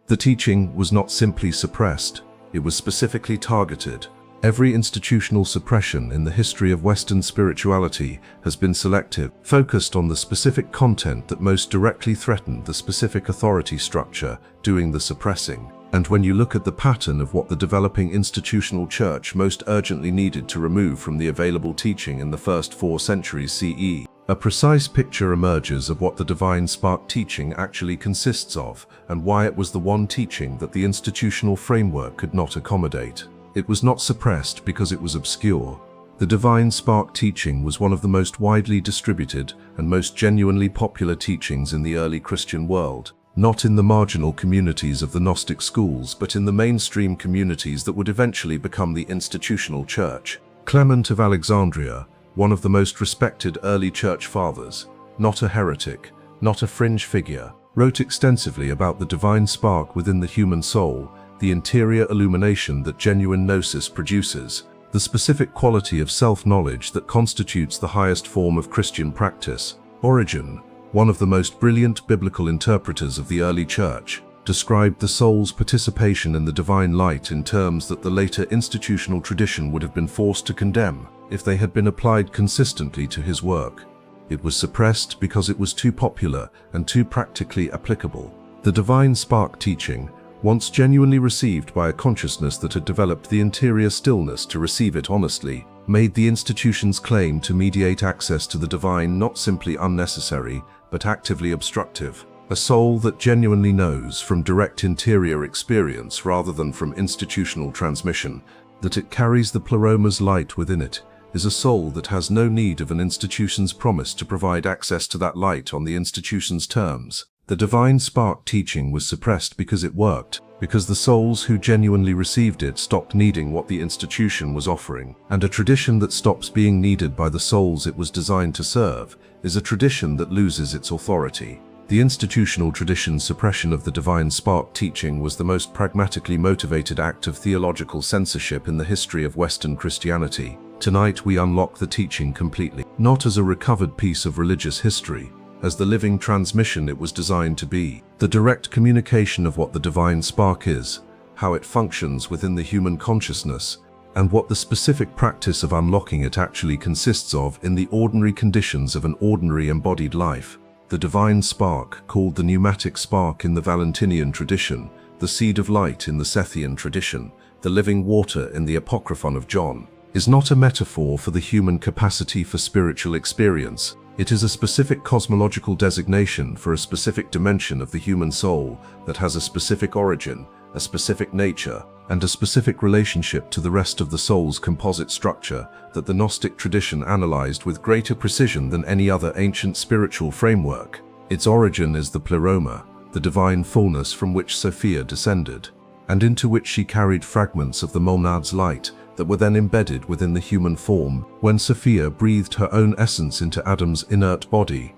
The teaching was not simply suppressed, it was specifically targeted. Every institutional suppression in the history of Western spirituality has been selective, focused on the specific content that most directly threatened the specific authority structure doing the suppressing. And when you look at the pattern of what the developing institutional church most urgently needed to remove from the available teaching in the first 4 centuries CE, a precise picture emerges of what the divine spark teaching actually consists of and why it was the one teaching that the institutional framework could not accommodate. It was not suppressed because it was obscure. The divine spark teaching was one of the most widely distributed and most genuinely popular teachings in the early Christian world, not in the marginal communities of the Gnostic schools, but in the mainstream communities that would eventually become the institutional church. Clement of Alexandria, one of the most respected early church fathers, not a heretic, not a fringe figure, wrote extensively about the divine spark within the human soul, the interior illumination that genuine gnosis produces, the specific quality of self-knowledge that constitutes the highest form of Christian practice. Origen, one of the most brilliant biblical interpreters of the early church, described the soul's participation in the divine light in terms that the later institutional tradition would have been forced to condemn if they had been applied consistently to his work. It was suppressed because it was too popular and too practically applicable. The divine spark teaching, once genuinely received by a consciousness that had developed the interior stillness to receive it honestly, made the institution's claim to mediate access to the divine not simply unnecessary, but actively obstructive. A soul that genuinely knows from direct interior experience rather than from institutional transmission that it carries the Pleroma's light within it, is a soul that has no need of an institution's promise to provide access to that light on the institution's terms. The divine spark teaching was suppressed because it worked, because the souls who genuinely received it stopped needing what the institution was offering. And a tradition that stops being needed by the souls it was designed to serve is a tradition that loses its authority. The institutional tradition's suppression of the divine spark teaching was the most pragmatically motivated act of theological censorship in the history of Western Christianity. Tonight we unlock the teaching completely, not as a recovered piece of religious history, as the living transmission it was designed to be, the direct communication of what the divine spark is, how it functions within the human consciousness, and what the specific practice of unlocking it actually consists of in the ordinary conditions of an ordinary embodied life. The divine spark, called the pneumatic spark in the Valentinian tradition, the seed of light in the Sethian tradition, the living water in the Apocryphon of John, is not a metaphor for the human capacity for spiritual experience. It is a specific cosmological designation for a specific dimension of the human soul that has a specific origin, a specific nature, and a specific relationship to the rest of the soul's composite structure that the Gnostic tradition analyzed with greater precision than any other ancient spiritual framework. Its origin is the Pleroma, the divine fullness from which Sophia descended, and into which she carried fragments of the monad's light that were then embedded within the human form when Sophia breathed her own essence into Adam's inert body.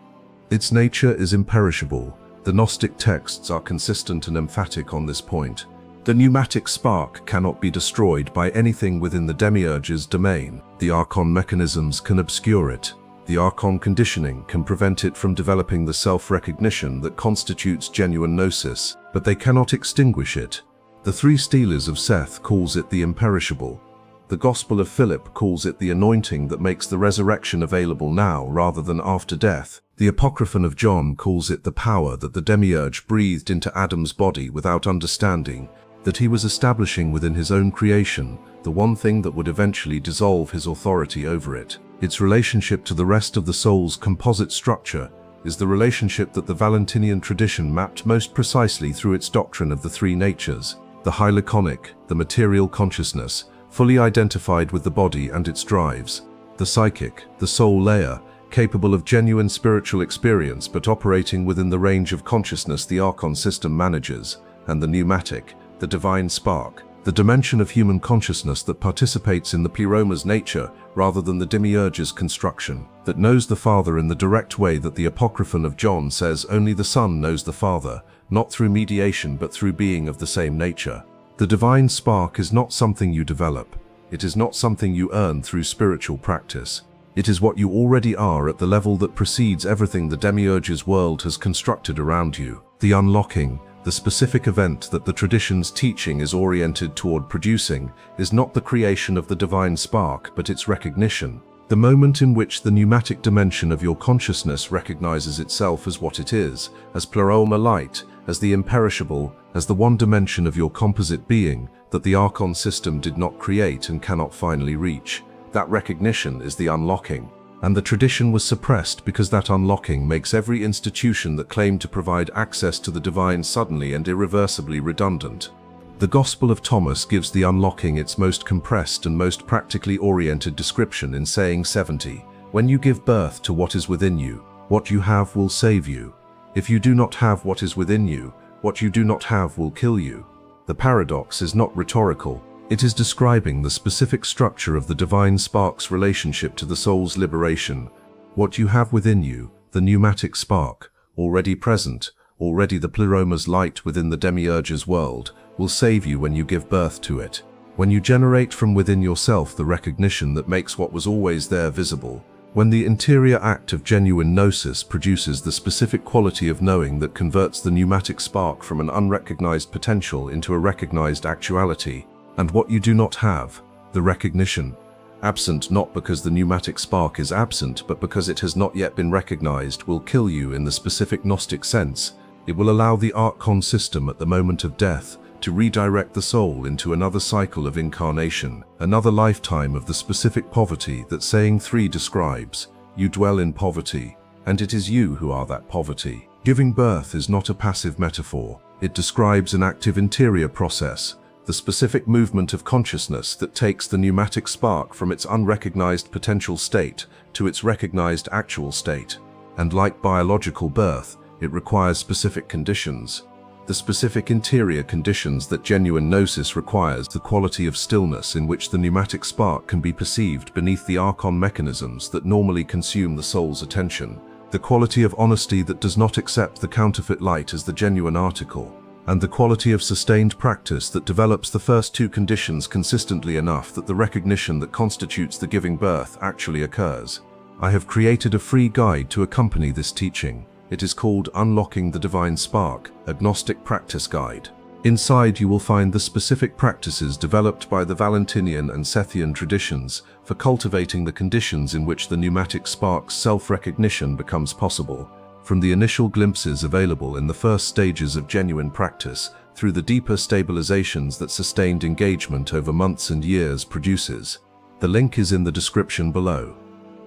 Its nature is imperishable. The Gnostic texts are consistent and emphatic on this point. The pneumatic spark cannot be destroyed by anything within the demiurge's domain. The Archon mechanisms can obscure it. The Archon conditioning can prevent it from developing the self-recognition that constitutes genuine gnosis, but they cannot extinguish it. The three steles of Seth calls it the imperishable. The Gospel of Philip calls it the anointing that makes the resurrection available now rather than after death. The Apocryphon of John calls it the power that the demiurge breathed into Adam's body without understanding, that he was establishing within his own creation, the one thing that would eventually dissolve his authority over it. Its relationship to the rest of the soul's composite structure is the relationship that the Valentinian tradition mapped most precisely through its doctrine of the three natures, the high laconic, the material consciousness, fully identified with the body and its drives, the psychic, the soul layer, capable of genuine spiritual experience but operating within the range of consciousness the Archon system manages, and the pneumatic, the divine spark, the dimension of human consciousness that participates in the Pleroma's nature rather than the demiurge's construction, that knows the Father in the direct way that the Apocryphon of John says only the Son knows the Father, not through mediation but through being of the same nature. The divine spark is not something you develop. It is not something you earn through spiritual practice. It is what you already are at the level that precedes everything the demiurge's world has constructed around you. The unlocking, The specific event that the tradition's teaching is oriented toward producing is not the creation of the divine spark, but its recognition. The moment in which the pneumatic dimension of your consciousness recognizes itself as what it is, as pleroma light, as the imperishable, as the one dimension of your composite being that the Archon system did not create and cannot finally reach. That recognition is the unlocking. And the tradition was suppressed because that unlocking makes every institution that claimed to provide access to the divine suddenly and irreversibly redundant. The Gospel of Thomas gives the unlocking its most compressed and most practically oriented description in saying 70, "When you give birth to what is within you, what you have will save you. If you do not have what is within you, what you do not have will kill you." The paradox is not rhetorical. It is describing the specific structure of the divine spark's relationship to the soul's liberation. What you have within you, the pneumatic spark, already present, already the pleroma's light within the demiurge's world, will save you when you give birth to it. When you generate from within yourself the recognition that makes what was always there visible. When the interior act of genuine gnosis produces the specific quality of knowing that converts the pneumatic spark from an unrecognized potential into a recognized actuality. And what you do not have, the recognition, absent not because the pneumatic spark is absent, but because it has not yet been recognized, will kill you in the specific Gnostic sense. It will allow the Archon system at the moment of death to redirect the soul into another cycle of incarnation, another lifetime of the specific poverty that saying 3 describes. You dwell in poverty, and it is you who are that poverty. Giving birth is not a passive metaphor. It describes an active interior process, the specific movement of consciousness that takes the pneumatic spark from its unrecognized potential state to its recognized actual state. And like biological birth, it requires specific conditions. The specific interior conditions that genuine gnosis requires: the quality of stillness in which the pneumatic spark can be perceived beneath the Archon mechanisms that normally consume the soul's attention, the quality of honesty that does not accept the counterfeit light as the genuine article, and the quality of sustained practice that develops the first 2 conditions consistently enough that the recognition that constitutes the giving birth actually occurs. I have created a free guide to accompany this teaching. It is called Unlocking the Divine Spark, a Gnostic Practice Guide. Inside you will find the specific practices developed by the Valentinian and Sethian traditions for cultivating the conditions in which the pneumatic spark's self-recognition becomes possible, from the initial glimpses available in the first stages of genuine practice through the deeper stabilizations that sustained engagement over months and years produces. The link is in the description below.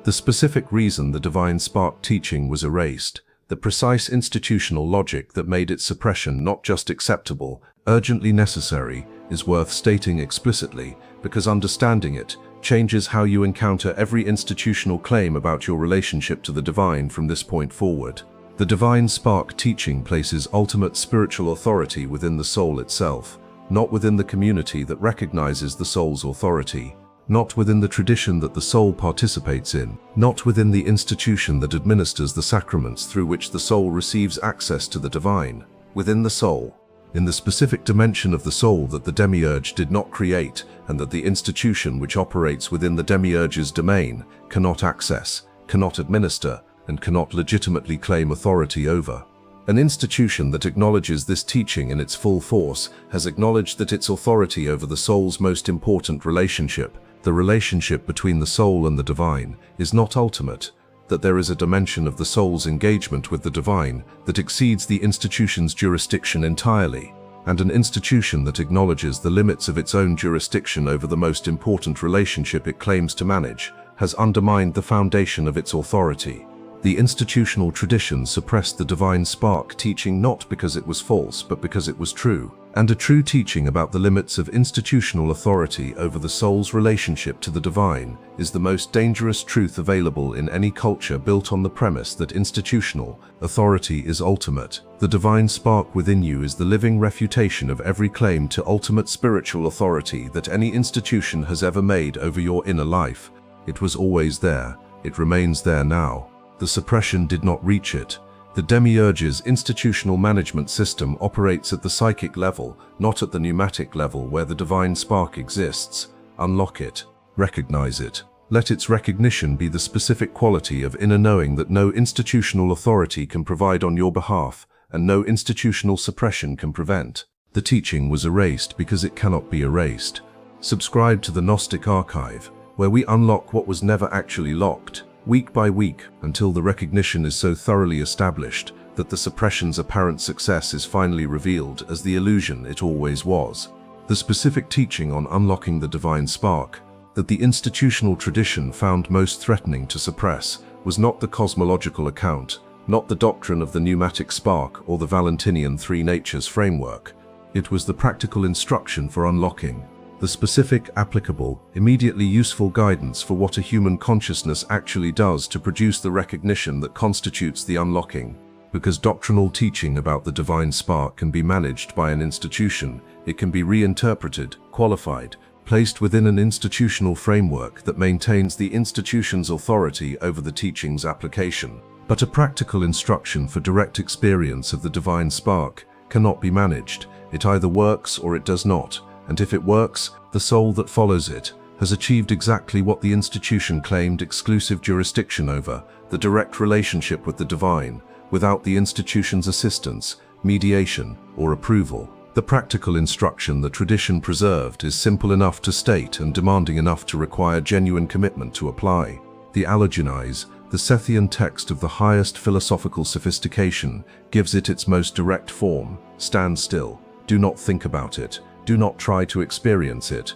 The specific reason the divine spark teaching was erased, the precise institutional logic that made its suppression not just acceptable, urgently necessary, is worth stating explicitly, because understanding it changes how you encounter every institutional claim about your relationship to the divine from this point forward. The divine spark teaching places ultimate spiritual authority within the soul itself, not within the community that recognizes the soul's authority, not within the tradition that the soul participates in, not within the institution that administers the sacraments through which the soul receives access to the divine, within the soul, in the specific dimension of the soul that the demiurge did not create and that the institution which operates within the demiurge's domain cannot access, cannot administer, and cannot legitimately claim authority over. An institution that acknowledges this teaching in its full force has acknowledged that its authority over the soul's most important relationship, the relationship between the soul and the divine, is not ultimate, that there is a dimension of the soul's engagement with the divine that exceeds the institution's jurisdiction entirely, and an institution that acknowledges the limits of its own jurisdiction over the most important relationship it claims to manage has undermined the foundation of its authority. The institutional tradition suppressed the divine spark teaching not because it was false but because it was true, and a true teaching about the limits of institutional authority over the soul's relationship to the divine is the most dangerous truth available in any culture built on the premise that institutional authority is ultimate. The divine spark within you is the living refutation of every claim to ultimate spiritual authority that any institution has ever made over your inner life. It was always there. It remains there now. The suppression did not reach it. The demiurge's institutional management system operates at the psychic level, not at the pneumatic level where the divine spark exists. Unlock it. Recognize it. Let its recognition be the specific quality of inner knowing that no institutional authority can provide on your behalf, and no institutional suppression can prevent. The teaching was erased because it cannot be erased. Subscribe to the Gnostic Archive, where we unlock what was never actually locked, week by week, until the recognition is so thoroughly established that the suppression's apparent success is finally revealed as the illusion it always was. The specific teaching on unlocking the divine spark that the institutional tradition found most threatening to suppress was not the cosmological account, not the doctrine of the pneumatic spark or the Valentinian three natures framework. It was the practical instruction for unlocking, the specific, applicable, immediately useful guidance for what a human consciousness actually does to produce the recognition that constitutes the unlocking. Because doctrinal teaching about the divine spark can be managed by an institution, it can be reinterpreted, qualified, placed within an institutional framework that maintains the institution's authority over the teaching's application. But a practical instruction for direct experience of the divine spark cannot be managed. It either works or it does not, and if it works, the soul that follows it has achieved exactly what the institution claimed exclusive jurisdiction over, the direct relationship with the divine, without the institution's assistance, mediation, or approval. The practical instruction the tradition preserved is simple enough to state and demanding enough to require genuine commitment to apply. The Allogenise, the Sethian text of the highest philosophical sophistication, gives it its most direct form. Stand still. Do not think about it. Do not try to experience it.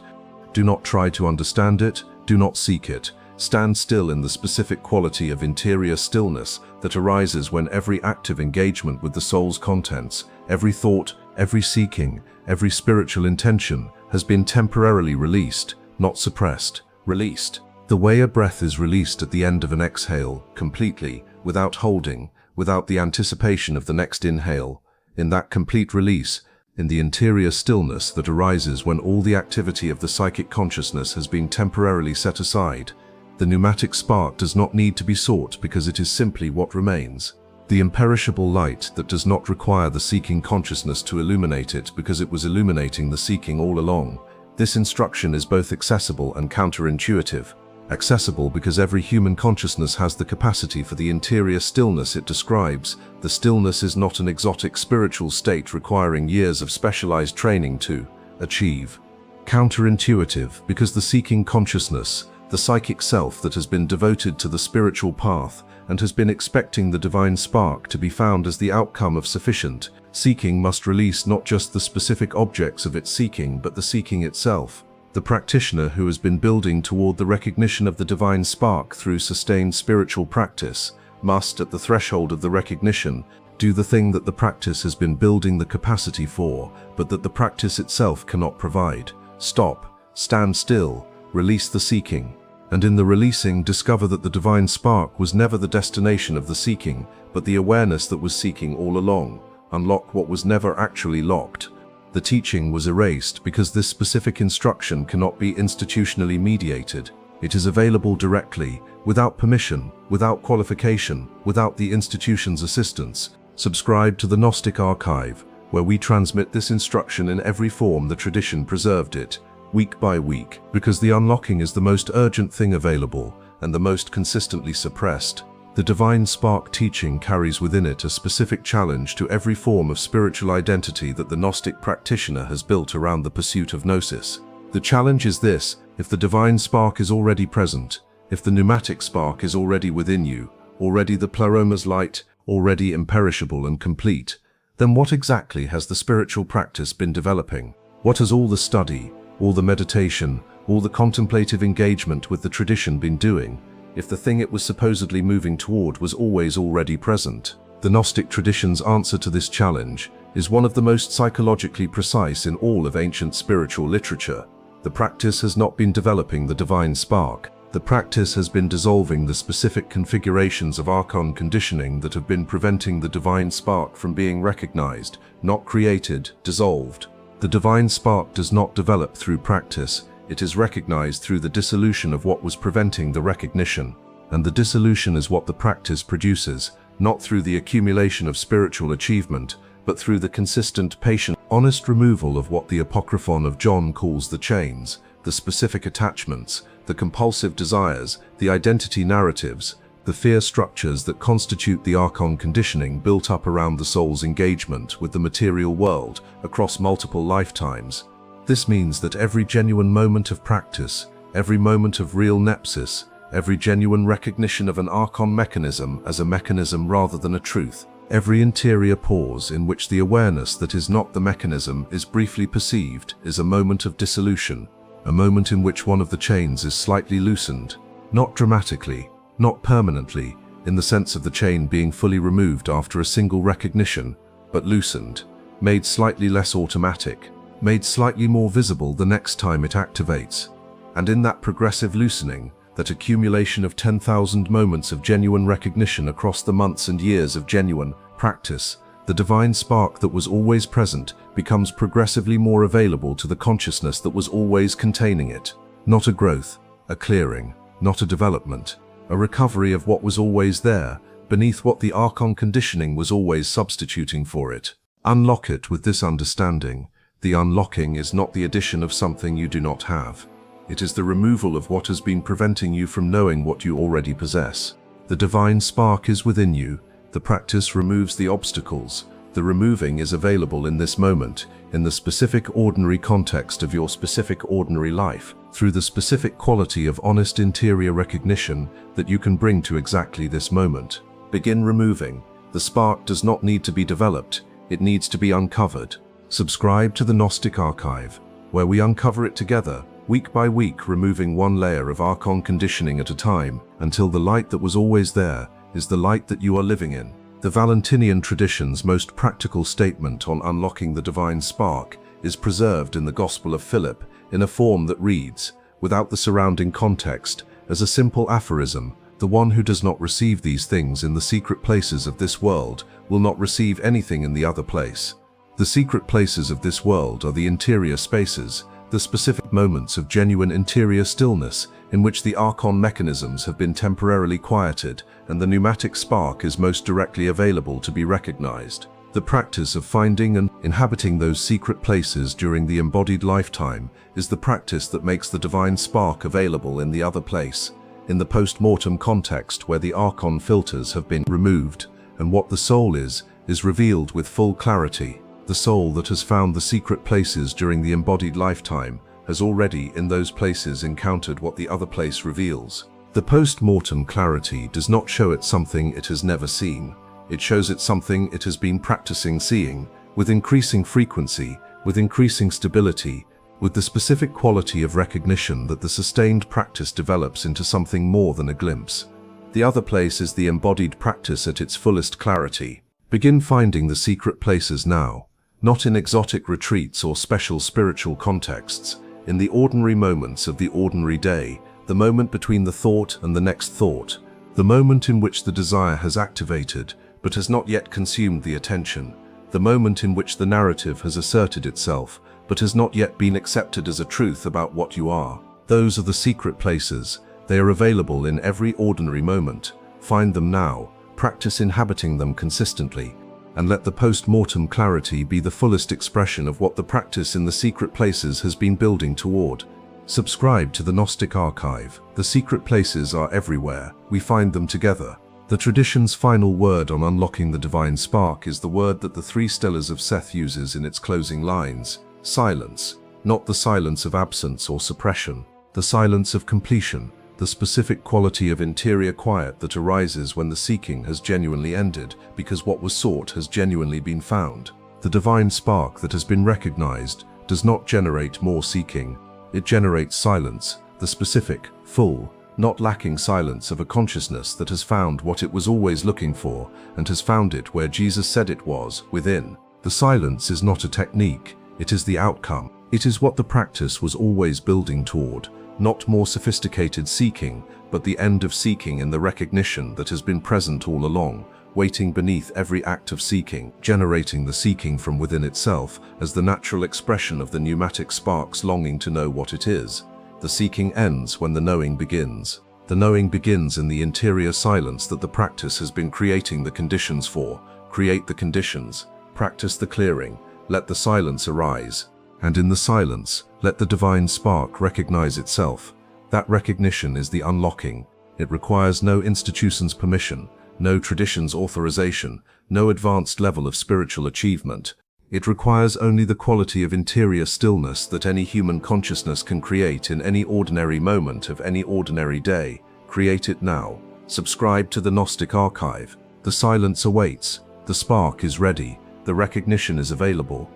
Do not try to understand it. Do not seek it. Stand still in the specific quality of interior stillness that arises when every active engagement with the soul's contents, every thought, every seeking, every spiritual intention has been temporarily released, not suppressed, released. The way a breath is released at the end of an exhale, completely, without holding, without the anticipation of the next inhale, in that complete release, in the interior stillness that arises when all the activity of the psychic consciousness has been temporarily set aside, the pneumatic spark does not need to be sought because it is simply what remains. The imperishable light that does not require the seeking consciousness to illuminate it because it was illuminating the seeking all along. This instruction is both accessible and counterintuitive. Accessible because every human consciousness has the capacity for the interior stillness it describes. The stillness is not an exotic spiritual state requiring years of specialized training to achieve. Counterintuitive because the seeking consciousness, the psychic self that has been devoted to the spiritual path and has been expecting the divine spark to be found as the outcome of sufficient seeking, must release not just the specific objects of its seeking but the seeking itself. The practitioner who has been building toward the recognition of the divine spark through sustained spiritual practice must, at the threshold of the recognition, do the thing that the practice has been building the capacity for, but that the practice itself cannot provide. Stop, stand still, release the seeking, and in the releasing discover that the divine spark was never the destination of the seeking, but the awareness that was seeking all along. Unlock what was never actually locked. The teaching was erased because this specific instruction cannot be institutionally mediated. It is available directly, without permission, without qualification, without the institution's assistance. Subscribe to the Gnostic Archive, where we transmit this instruction in every form the tradition preserved it, week by week, because the unlocking is the most urgent thing available and the most consistently suppressed. The divine spark teaching carries within it a specific challenge to every form of spiritual identity that the Gnostic practitioner has built around the pursuit of gnosis. The challenge is this: if the divine spark is already present, if the pneumatic spark is already within you, already the pleroma's light, already imperishable and complete, then what exactly has the spiritual practice been developing? What has all the study, all the meditation, all the contemplative engagement with the tradition been doing, if the thing it was supposedly moving toward was always already present? The Gnostic tradition's answer to this challenge is one of the most psychologically precise in all of ancient spiritual literature. The practice has not been developing the divine spark. The practice has been dissolving the specific configurations of archon conditioning that have been preventing the divine spark from being recognized, not created, dissolved. The divine spark does not develop through practice. It is recognized through the dissolution of what was preventing the recognition. And the dissolution is what the practice produces, not through the accumulation of spiritual achievement, but through the consistent, patient, honest removal of what the Apocryphon of John calls the chains, the specific attachments, the compulsive desires, the identity narratives, the fear structures that constitute the Archon conditioning built up around the soul's engagement with the material world across multiple lifetimes. This means that every genuine moment of practice, every moment of real nepsis, every genuine recognition of an Archon mechanism as a mechanism rather than a truth, every interior pause in which the awareness that is not the mechanism is briefly perceived is a moment of dissolution, a moment in which one of the chains is slightly loosened, not dramatically, not permanently, in the sense of the chain being fully removed after a single recognition, but loosened, made slightly less automatic, made slightly more visible the next time it activates. And in that progressive loosening, that accumulation of 10,000 moments of genuine recognition across the months and years of genuine practice, the divine spark that was always present becomes progressively more available to the consciousness that was always containing it. Not a growth, a clearing, not a development, a recovery of what was always there, beneath what the Archon conditioning was always substituting for it. Unlock it with this understanding. The unlocking is not the addition of something you do not have. It is the removal of what has been preventing you from knowing what you already possess. The divine spark is within you. The practice removes the obstacles. The removing is available in this moment, in the specific ordinary context of your specific ordinary life, through the specific quality of honest interior recognition that you can bring to exactly this moment. Begin removing. The spark does not need to be developed, it needs to be uncovered. Subscribe to the Gnostic Archive, where we uncover it together, week by week, removing one layer of Archon conditioning at a time, until the light that was always there is the light that you are living in. The Valentinian tradition's most practical statement on unlocking the divine spark is preserved in the Gospel of Philip in a form that reads, without the surrounding context, as a simple aphorism: the one who does not receive these things in the secret places of this world will not receive anything in the other place. The secret places of this world are the interior spaces, the specific moments of genuine interior stillness in which the Archon mechanisms have been temporarily quieted and the pneumatic spark is most directly available to be recognized. The practice of finding and inhabiting those secret places during the embodied lifetime is the practice that makes the divine spark available in the other place, in the post-mortem context where the Archon filters have been removed, and what the soul is revealed with full clarity. The soul that has found the secret places during the embodied lifetime has already in those places encountered what the other place reveals. The post-mortem clarity does not show it something it has never seen. It shows it something it has been practicing seeing, with increasing frequency, with increasing stability, with the specific quality of recognition that the sustained practice develops into something more than a glimpse. The other place is the embodied practice at its fullest clarity. Begin finding the secret places now. Not in exotic retreats or special spiritual contexts, in the ordinary moments of the ordinary day, the moment between the thought and the next thought, the moment in which the desire has activated but has not yet consumed the attention, the moment in which the narrative has asserted itself but has not yet been accepted as a truth about what you are. Those are the secret places. They are available in every ordinary moment. Find them now, practice inhabiting them consistently, and let the post-mortem clarity be the fullest expression of what the practice in the secret places has been building toward. Subscribe to the Gnostic Archive. The secret places are everywhere. We find them together. The tradition's final word on unlocking the divine spark is the word that the three stellars of Seth uses in its closing lines: silence. Not the silence of absence or suppression, the silence of completion, the specific quality of interior quiet that arises when the seeking has genuinely ended because what was sought has genuinely been found. The divine spark that has been recognized does not generate more seeking. It generates silence, the specific, full, not lacking silence of a consciousness that has found what it was always looking for and has found it where Jesus said it was, within. The silence is not a technique, it is the outcome. It is what the practice was always building toward. Not more sophisticated seeking, but the end of seeking in the recognition that has been present all along, waiting beneath every act of seeking, generating the seeking from within itself as the natural expression of the pneumatic spark's longing to know what it is. The seeking ends when the knowing begins. The knowing begins in the interior silence that the practice has been creating the conditions for. Create the conditions, practice the clearing, let the silence arise. And in the silence, let the divine spark recognize itself. That recognition is the unlocking. It requires no institution's permission, no tradition's authorization, no advanced level of spiritual achievement. It requires only the quality of interior stillness that any human consciousness can create in any ordinary moment of any ordinary day. Create it now. Subscribe to the Gnostic Archive. The silence awaits. The spark is ready. The recognition is available.